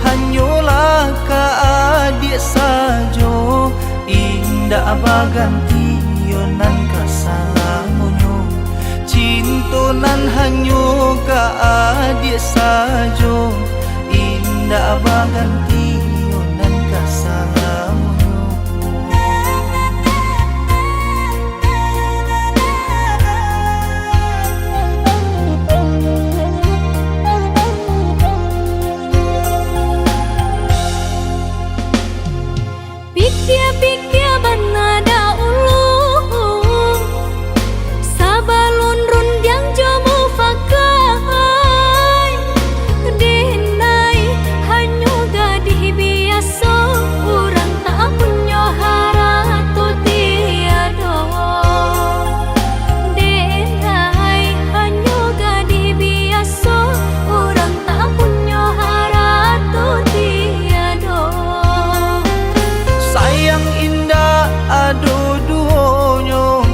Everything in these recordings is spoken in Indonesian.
hanyolah ka adik sajo, indah baganti yonan kasalamonyo. Cinto nan hanyo ka adik sajo, indah baganti yonan kasalamonyo. Pikir-pikir banada ulu, sabalun rundiang jomu fakai. Denai hanyo gadih biasa, urang tak punya harato tiado. Denai hanyo gadih biasa, urang tak punya harato tiado. Sayang indah ado duonyo,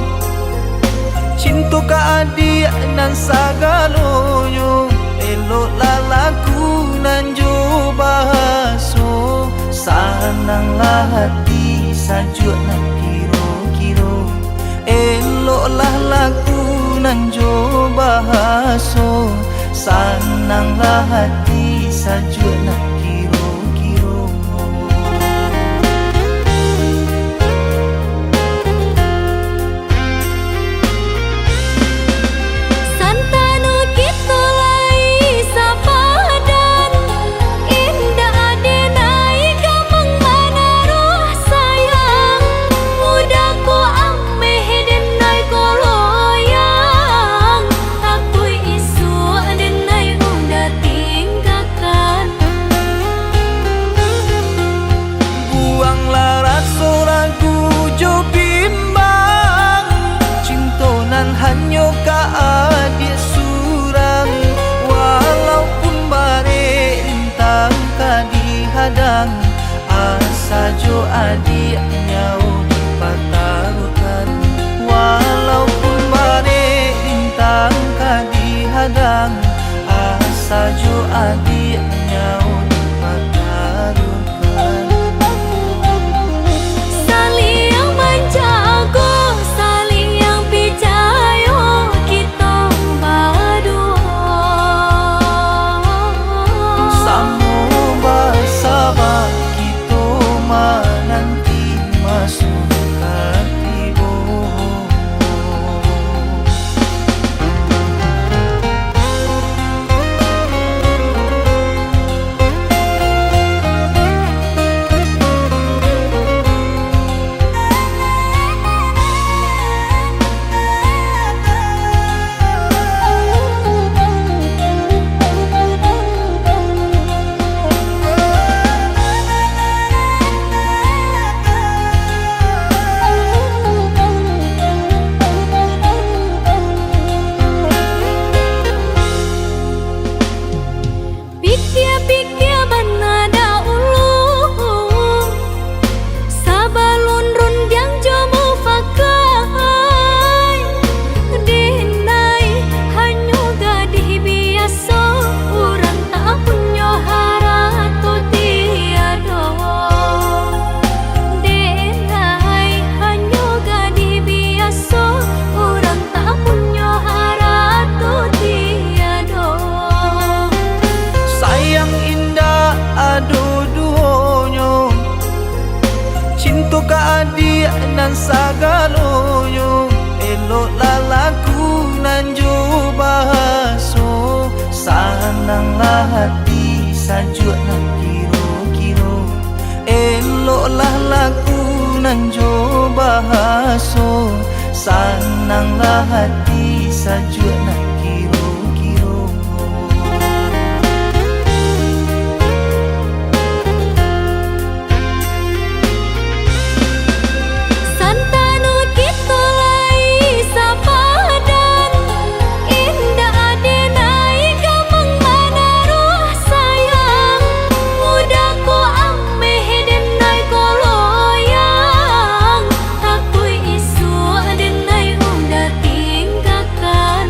cinta ka adik nan sagalonyo. Elok lalaku nan jo bahaso, sananglah hati sajuk nan kiro-kiro. Eloklah laku nan jo bahaso, sananglah hati sajuk nan kiro-kiro. Santanu kita lai sapadan, indah adenai gamang mana roh sayang. Mudaku ameh denai koloyang, aku isu denai udah tinggalkan. Buanglah rasa ragu jo bimbang, cinta nan hanyo ka adik surang. Walaupun bare lintang ka dihadang, asa jo adik nyau dipatarukan. Walaupun bare lintang ka dihadang, asa jo adik nyau dipatarukan. Saling menjaga, saling percaya, kita berdua. Samo basaba kita menanti masuk katibo. Pikir-pikir banada ulu, sabalun rundiang jomu fakai. Denai hanyo gadih biasa, urang tak punya harato tiado. Denai hanyo gadih biasa, urang tak punya harato tiado. Sayang indah ado duonyo, cinta ka adik nan sagalonyo. Eloklah laku nan jo bahaso, sananglah hati sajuk nan kiro-kiro. Eloklah laku nan jo bahaso, sananglah hati sajuk nan kiro-kiro. Santanu kita lai sapadan, indah adenai gamang mana roh sayang. Mudaku ameh denai koloyang, aku isu denai udah tinggalkan.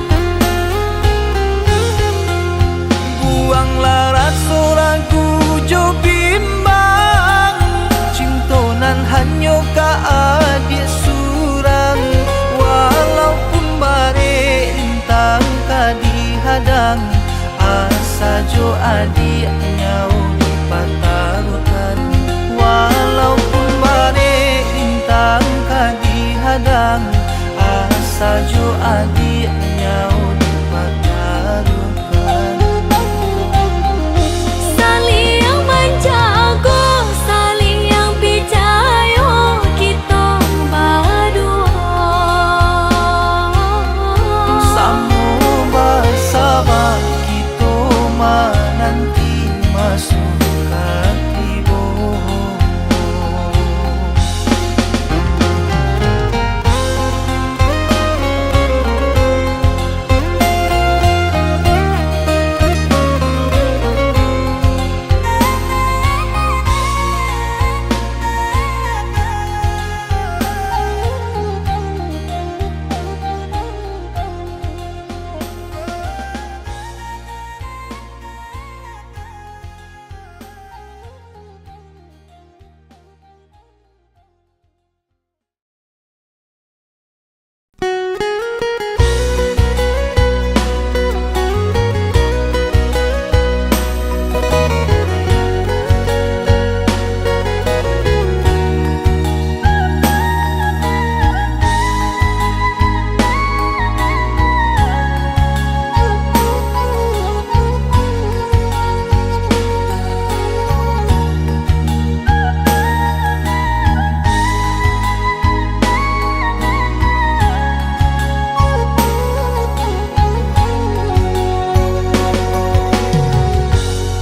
saja adiknya dipatarukan. Walaupun badai bintang kadihadang, saja adiknya dipatarukan. Saling menjaga, saling percaya, kita berdua. Samo bersama kita menanti masuk katibo.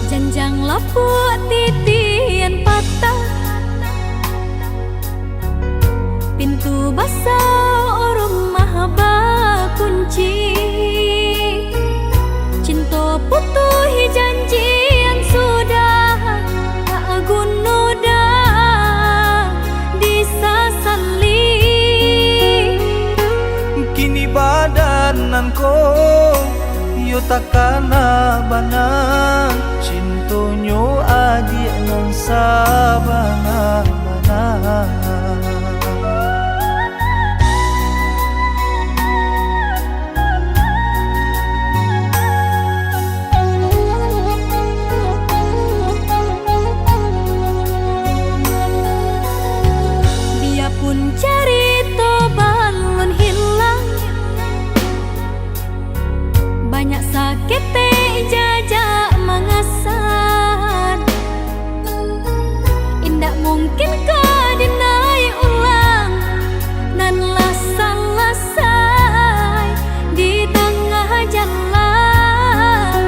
Janjang lapuk titian patah, pintu basah rumah bakunci. Cinta putuh janjian sudah tak guna dah disasali. Kini badananku yo takana bana, cintonyo adik nan sabana-bana. Biarpun cerita balon hilang, banyak sakit jajak mengasar. Indak mungkin kau dinai ulang, nan lasai di tengah jalan.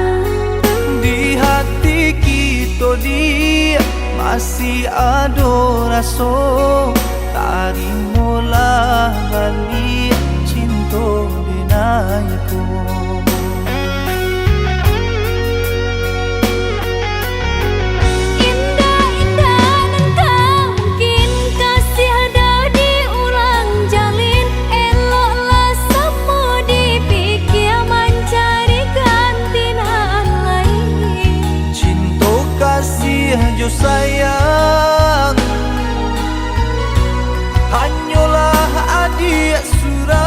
Di hati kita dia masih ada rasa, tarimolah balik cinta denaiku. Indah-indah nan kau mungkin kasih ada diulang jalin. Eloklah semua dipikir mencari ganti nan lain. Cinta kasih jo sayang, hanyalah adik surang.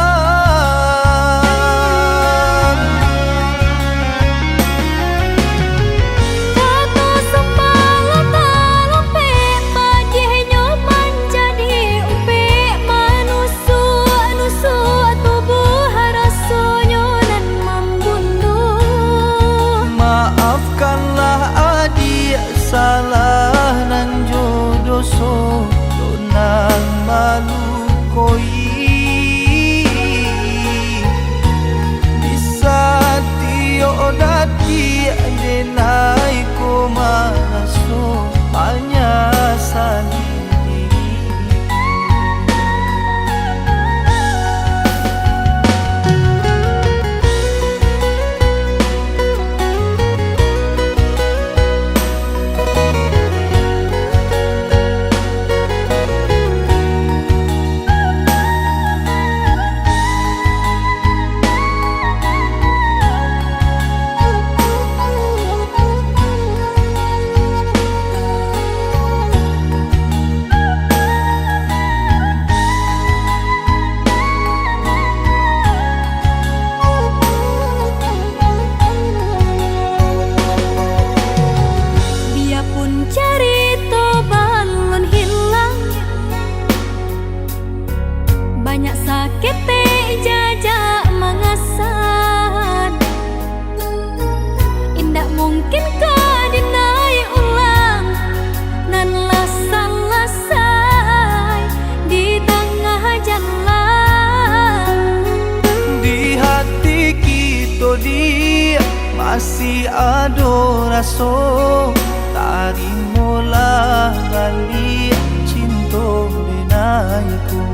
masih ado raso tarimolah balik cinta denaiku.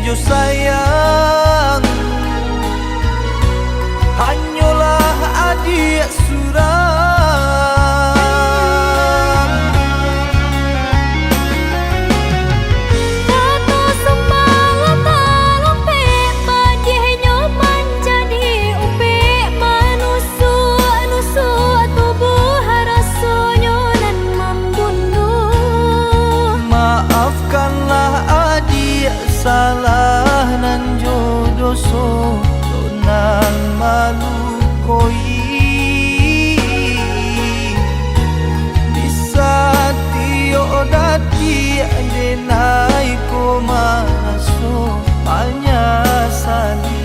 Jo sayang hanyalah adik surang. Tato semalam talampe padihnya menjadi upe manusu tubuh rasanya dan membunuh. Maafkanlah adik salah nan jodoh so donang malu koi bisa tio dati denai ko maraso manyasali.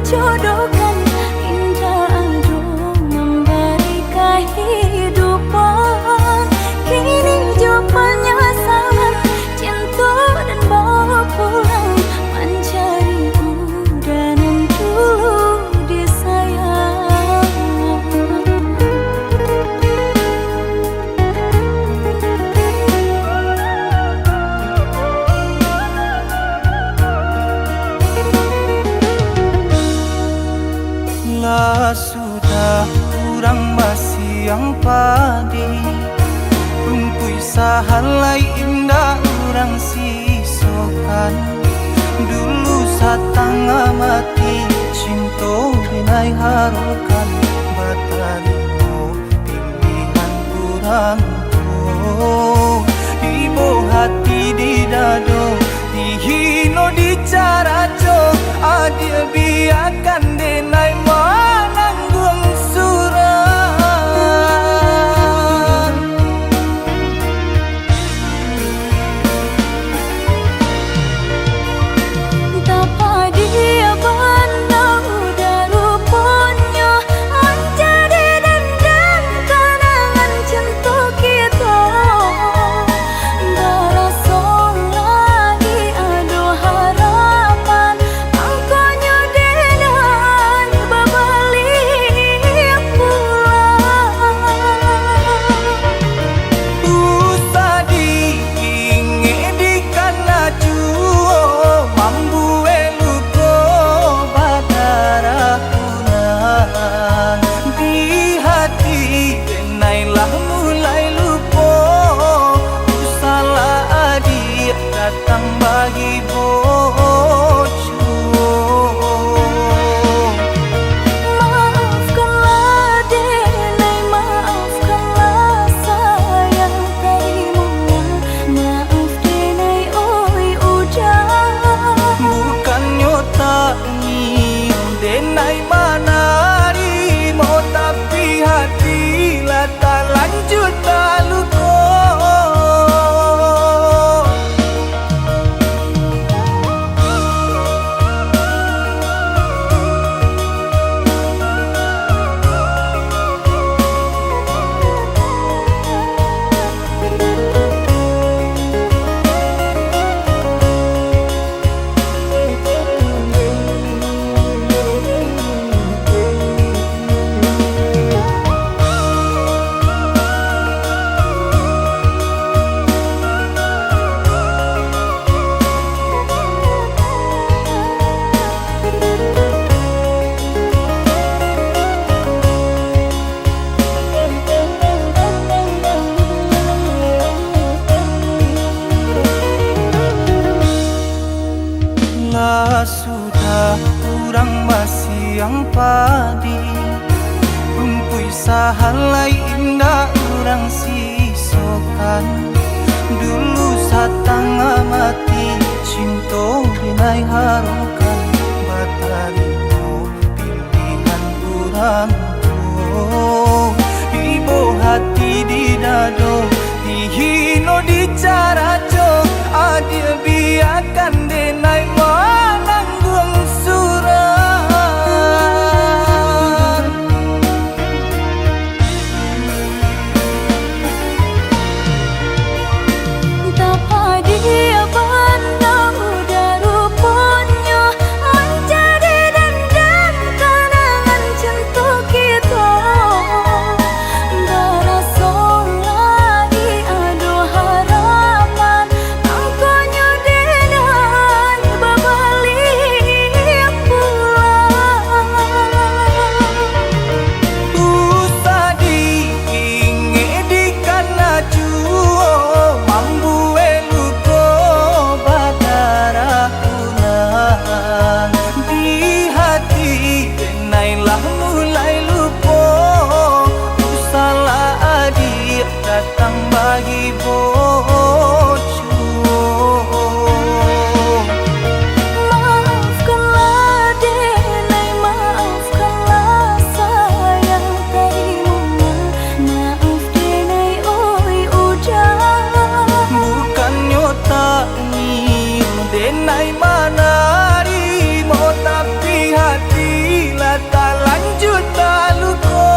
Jodohkan indah aduh memberi kehidupan. Kini jo penyesalan cinta dan bawa pulang mencari udanan dulu disayang. Lah sudah kurang masih yang padi rumpui sahalai indah orang sisokan. Dulu satanga mati cinta binai harukan batarimo pilihan kurang tuh ibu hati di dado dihino di cara jo adil biarkan denai mananggung surang. Tapa dia pandang udah rupanya menjadi dendam kenangan cinta kita. Darah lagi adu harapan angkanya sahalai indah urang sisokan. Dulu satanga mati cinta binai harukan. Batarimo pilihan urang tuh. Ibu hati di dado dihino di caraco. Adil biarkan denai mananggung surat. Tapa dia pandang udah rupanya menjadi dendam kenangan cinta kita. Berasa lagi adu harapan angkonya denai berbalik pulang. Usah diinge di kana juo mambu eluko badara ulang. Di hati denailah mulai lupo. Usalah adik datang bagi bocor. Maafkanlah denai, maafkanlah sayang tadimu. Maaf denai, oi udah. Bukannya tak nyium denai manarimo, tapi hatilah tak lanjut tak luko.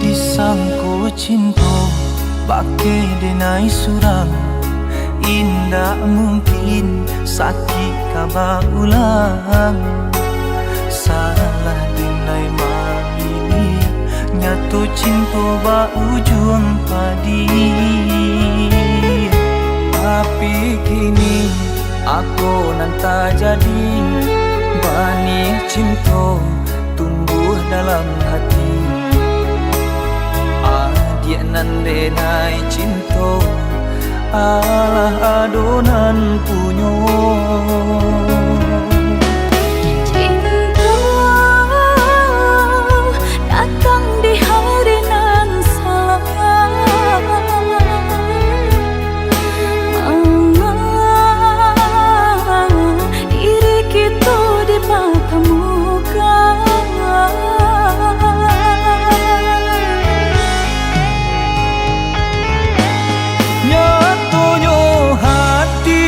Disangko cinta pakai denai surang. Indah mungkin sakit kaba ulang. Salah denai mamili nyatu cinta ba ujung padi. Tapi kini aku nanta jadi benih cinta tumbuh dalam hati. Dia nan denai cinta alah adonan punyo. Cinta datang di hari nan salah. Diri kita dipertemukan. Nyatunya hati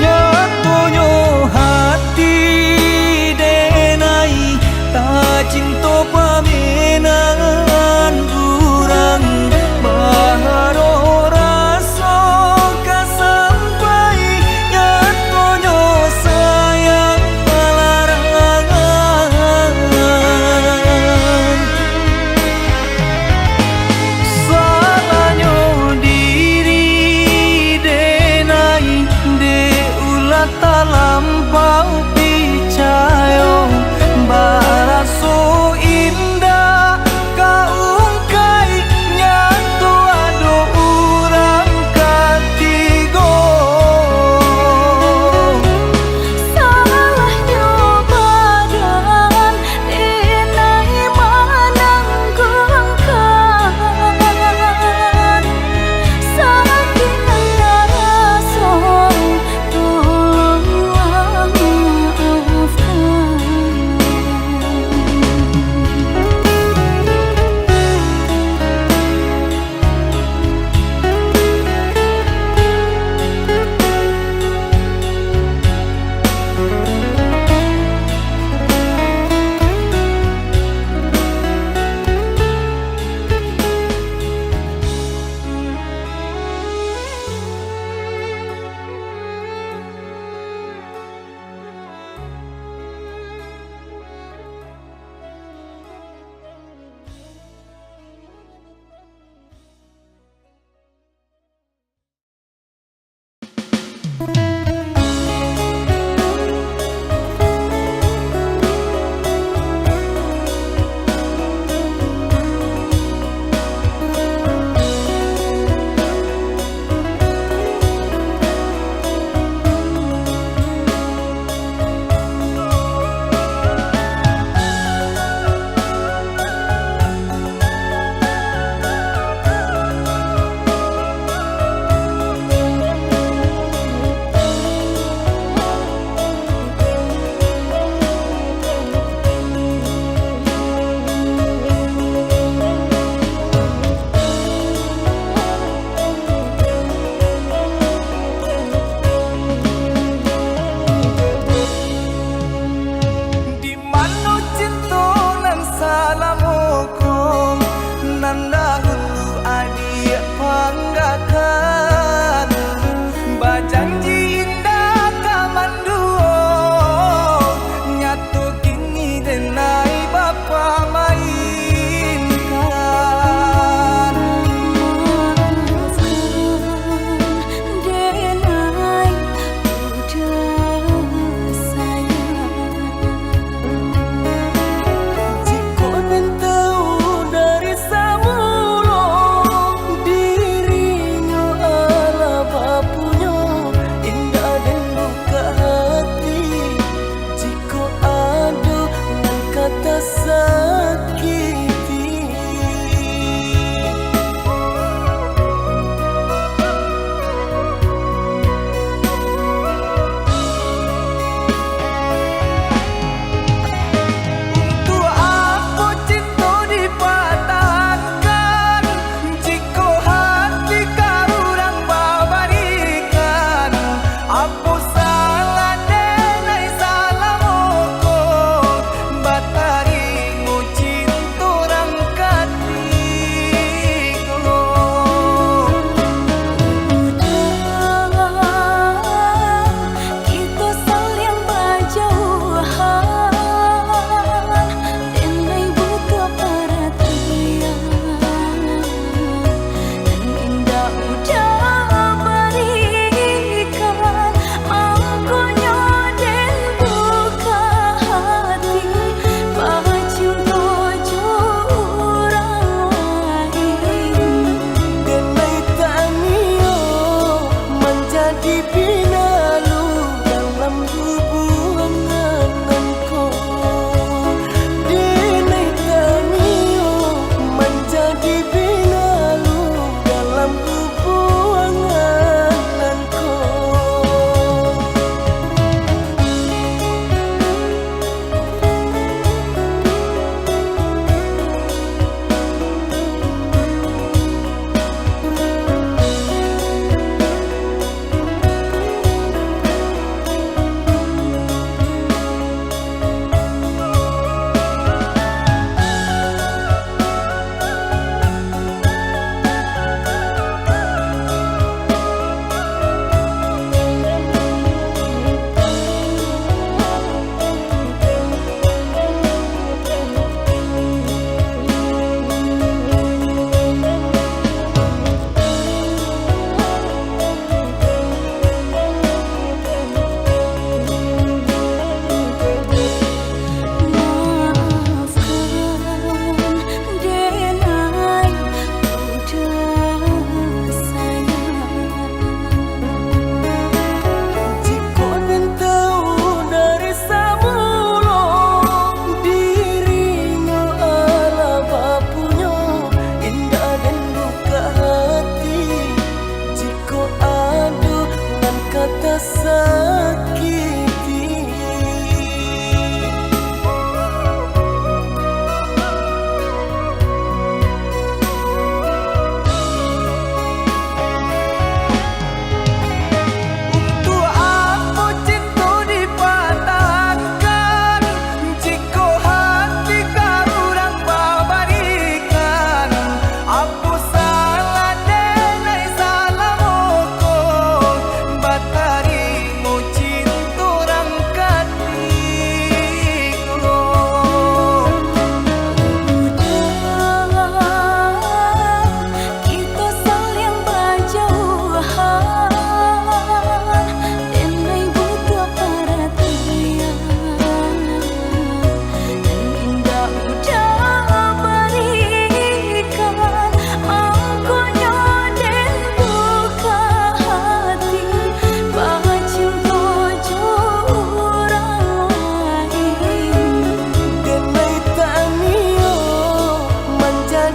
Nyatonyo hati denai ta cinta pamenan durang baharo rasa kasampai nyatonyo sayang palarangan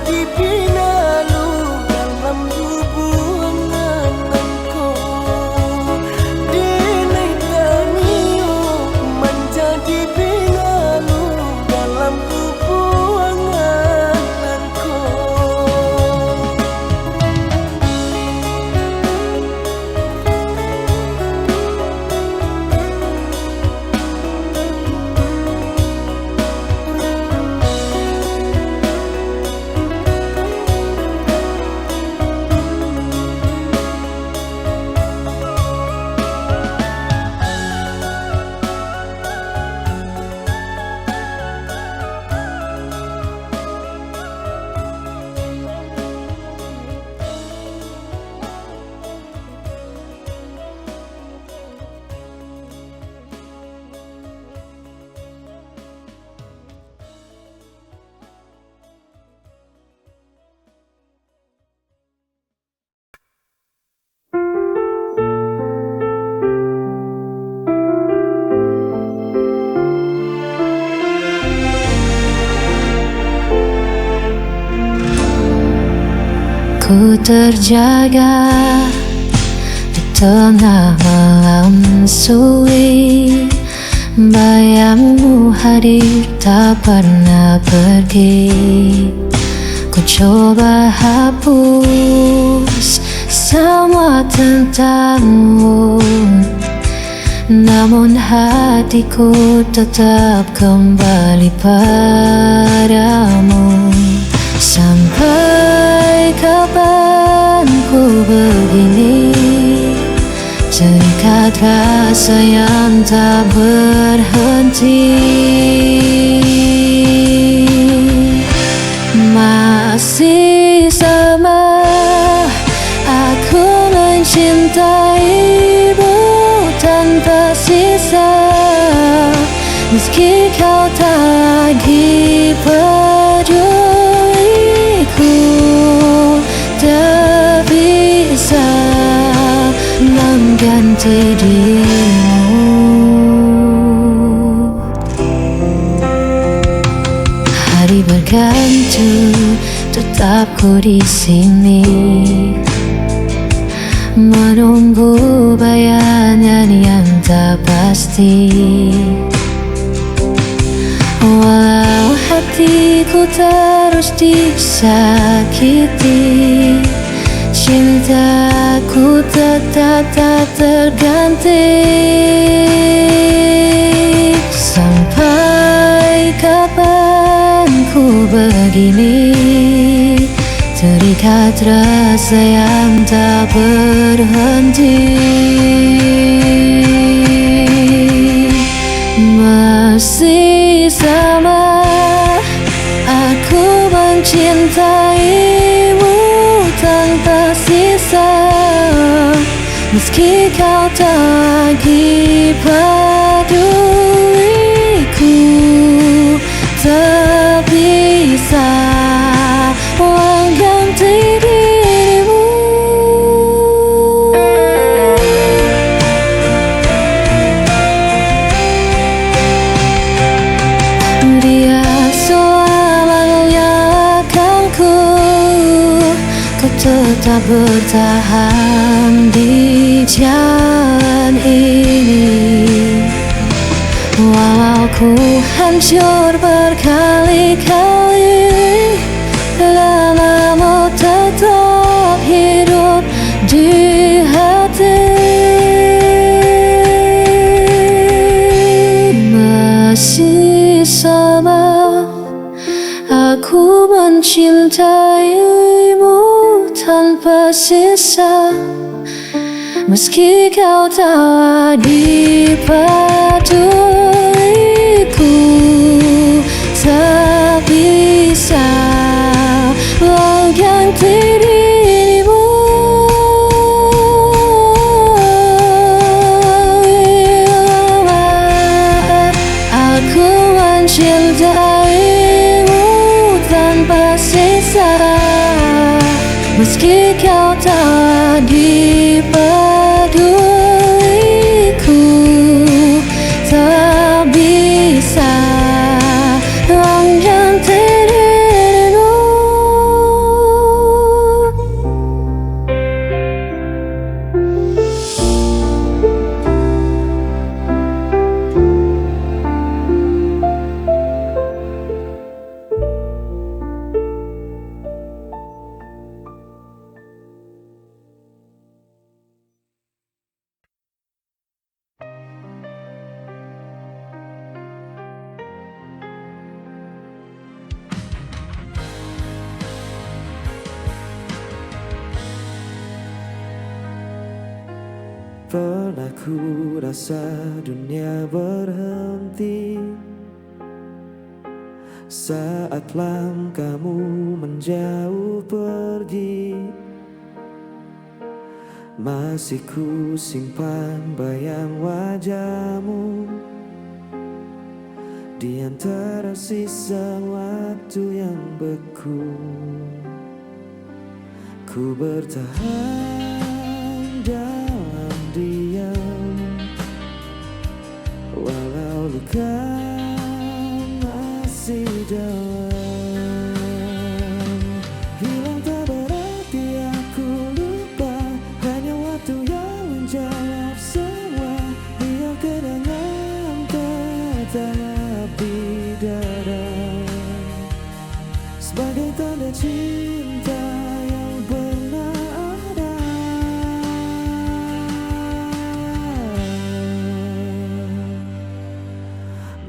menjadi pinalu dalam hubungan engkau. Dini tanio menjadi pinalu dalam hubungan engkau. Ku terjaga di tengah malam sunyi, bayangmu hadir tak pernah pergi. Ku coba hapus semua tentangmu, namun hatiku tetap kembali padamu. Sampai kapan ku begini, terikat rasa yang tak berhenti. Masih sama aku mencintaimu tanpa sisa, meski kau tak lagi peduli. Tak bisa mengganti dirimu. Hari berganti, tetap ku di sini, menunggu bayangan yang tak pasti. Walau hatiku terus disakiti, cintaku tetap tak terganti. Sampai kapan ku begini, terikat rasa yang tak berhenti. Masih sama aku mencintaimu tanpa sisa, meski kau tak lagi peduliku. Tak bisa mengganti dirimu. Dia selamanya akan ku tetap bertahan di jalan ini. Walau ku hancur berkali-kali, lamamu tetap hidup di hati. Masih sama aku mencintaimu tanpa sisa, meski kau tak lagi peduliku. Tak bisa mengganti dirimu. Aku mencintaimu tanpa sisa, meski kau tak lagi peduliku. Tak bisa mengganti dirimu. Pernah ku rasa dunia berhenti saat langkahmu menjauh pergi. Masih ku simpan bayang wajahmu di antara sisa waktu yang beku. Ku bertahan dalam diam, walau luka masih dalam. Hilang tak berarti aku lupa, hanya waktu yang menjawab semua. Biar kenangan tetap di dada, sebagai tanda cinta yang pernah ada.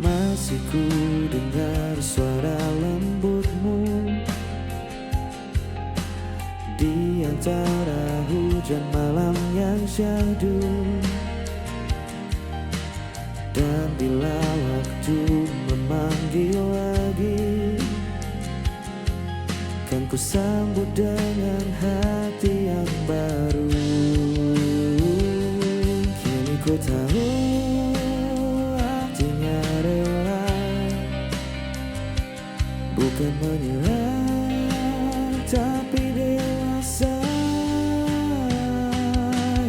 Masih ku dengar suara lembutmu di antara hujan malam yang syahdu. Dan bila waktu memanggil lagi, kan ku sambut dengan hati yang baru. Kini ku tahu artinya rela, bukan menyerah tapi dewasa.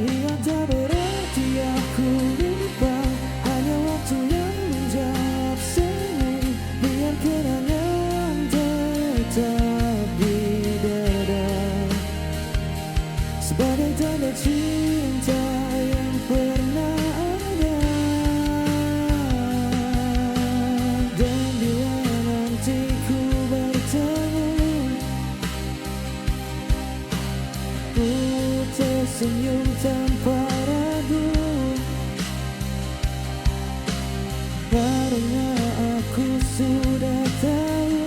Hilang tak berarti aku lupa, hanya waktu yang menjawab semua. Biar kenangan tetap di dada, sebagai tanda cinta yang pernah ada. Dan bila nanti ku bertemu, ku tersenyum tanpa ragu, karena aku sudah tahu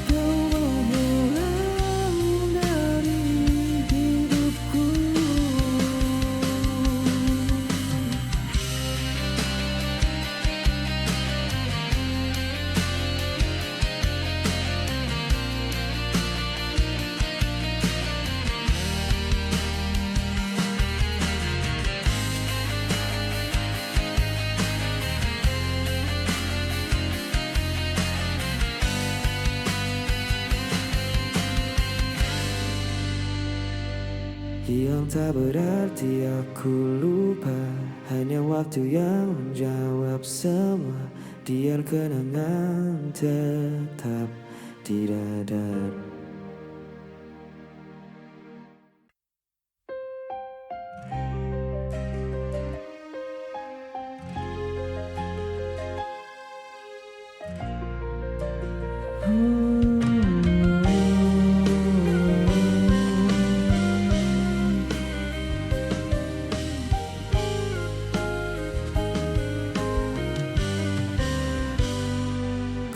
kau menghilang dari hidupku. Yang tak berarti aku lupa, hanya waktu yang menjawab semua. Biar kenangan tetap di dada.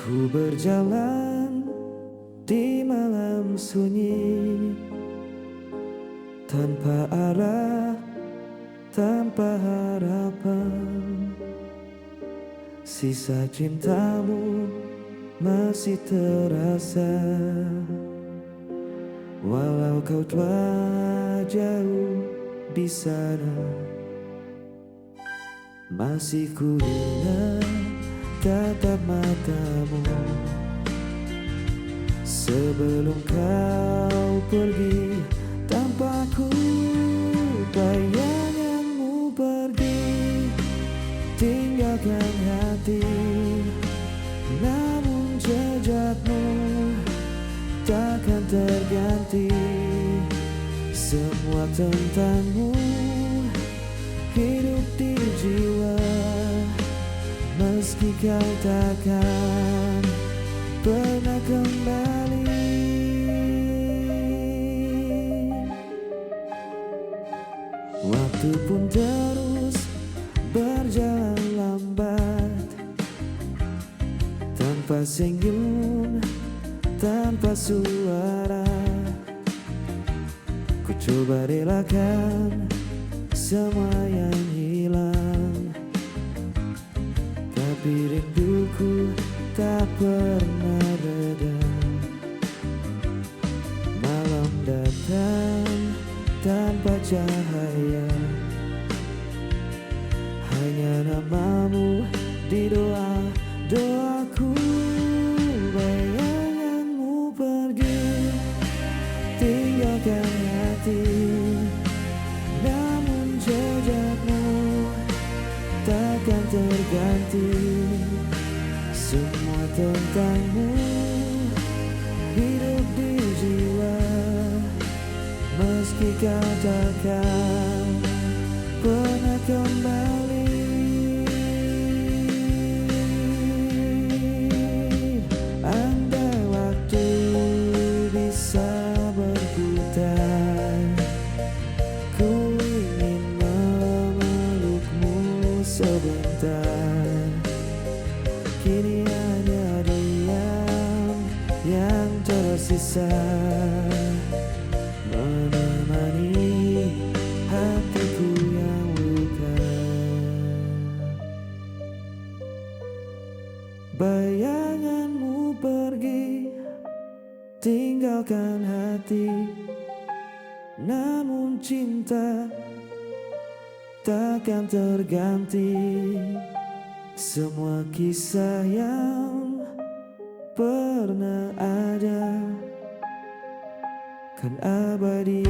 Ku berjalan di malam sunyi, tanpa arah, tanpa harapan. Sisa cintamu masih terasa, walau kau telah jauh di sana. Masih ku ingat tatap matamu sebelum kau pergi tanpa ku. Bayanganmu pergi tinggalkan hati, namun jejakmu takkan terganti. Semua tentangmu hidup di jiwa, meski kau takkan pernah kembali. Waktu pun terus berjalan lambat, tanpa senyum, tanpa suara. Ku coba relakan semua yang hilang, tapi rinduku tak pernah reda. Malam datang tanpa cahaya, hanya namamu di doaku. Bayanganmu pergi, tinggalkan hati, namun jejakmu takkan terganti. Semua tentangmu hidup di jiwa, meski kau takkan pernah kembali. Andai waktu bisa berputar, ku ingin memelukmu sebentar. Kini hanya diam yang tersisa, menemani hatiku yang luka. Bayanganmu pergi, tinggalkan hati, namun cinta takkan terganti. Semua kisah yang pernah ada kan abadi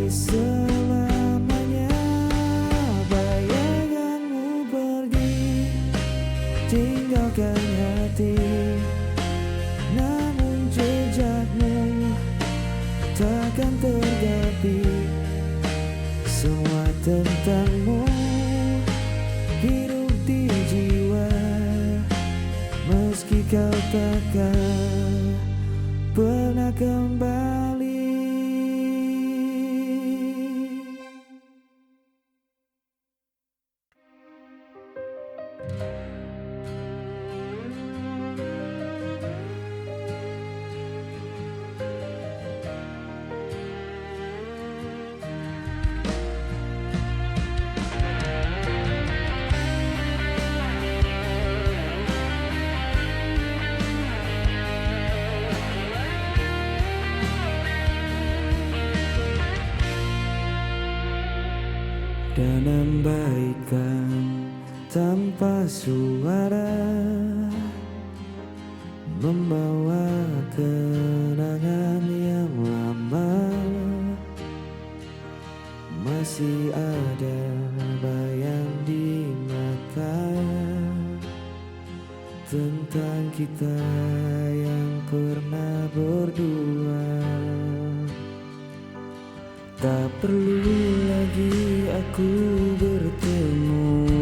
selamanya. Bayanganmu pergi, tinggalkan hati, namun jejakmu takkan terganti. Semua tentangmu hidup di jiwa, meski kau takkan pernah kembali. Dan ambaikan tanpa suara, membawa kenangan yang lama. Masih ada bayang di mata tentang kita yang pernah berdua. Tak perlu lagi aku bertemu,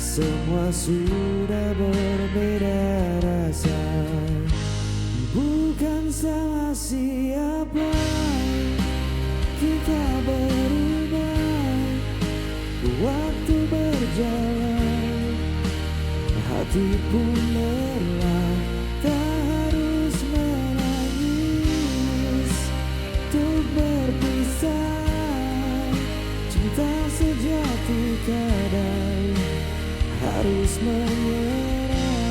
semua sudah berbeda rasa. Bukan salah siapa, kita berubah. Waktu berjalan, hati pun lelah. Tak harus menangis untuk berpisah. Cinta sejati kadang harus menyerah.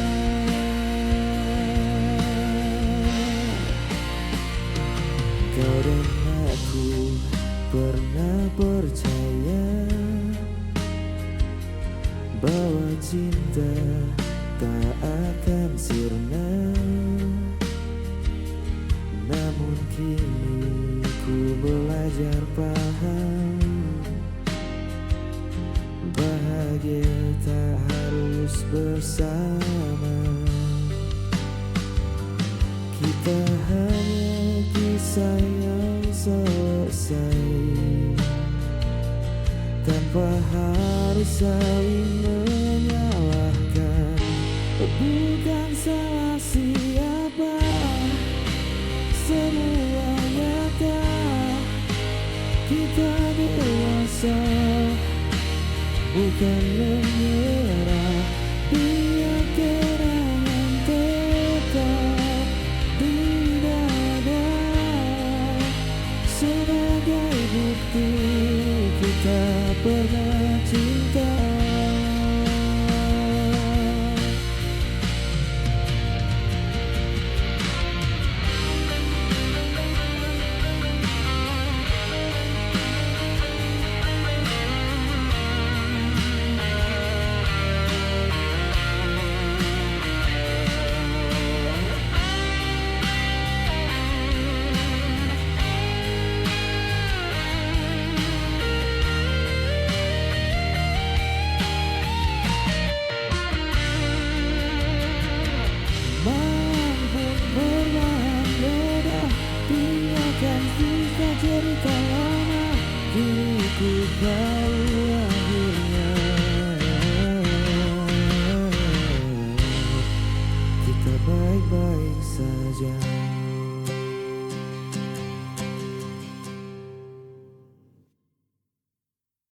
Kau dan aku pernah percaya bahwa cinta tak akan sirna. Namun kini ku belajar paham, bahagia tak harus bersama. Kita hanya kisah yang selesai, tanpa harus saling menyalahkan. Bukan salah siapa, semua nyata. Kita dewasa, bukan menyerah. Biar kenangan tetap di dada sebagai bukti Jadi ku tahu akhirnya kita baik-baik saja.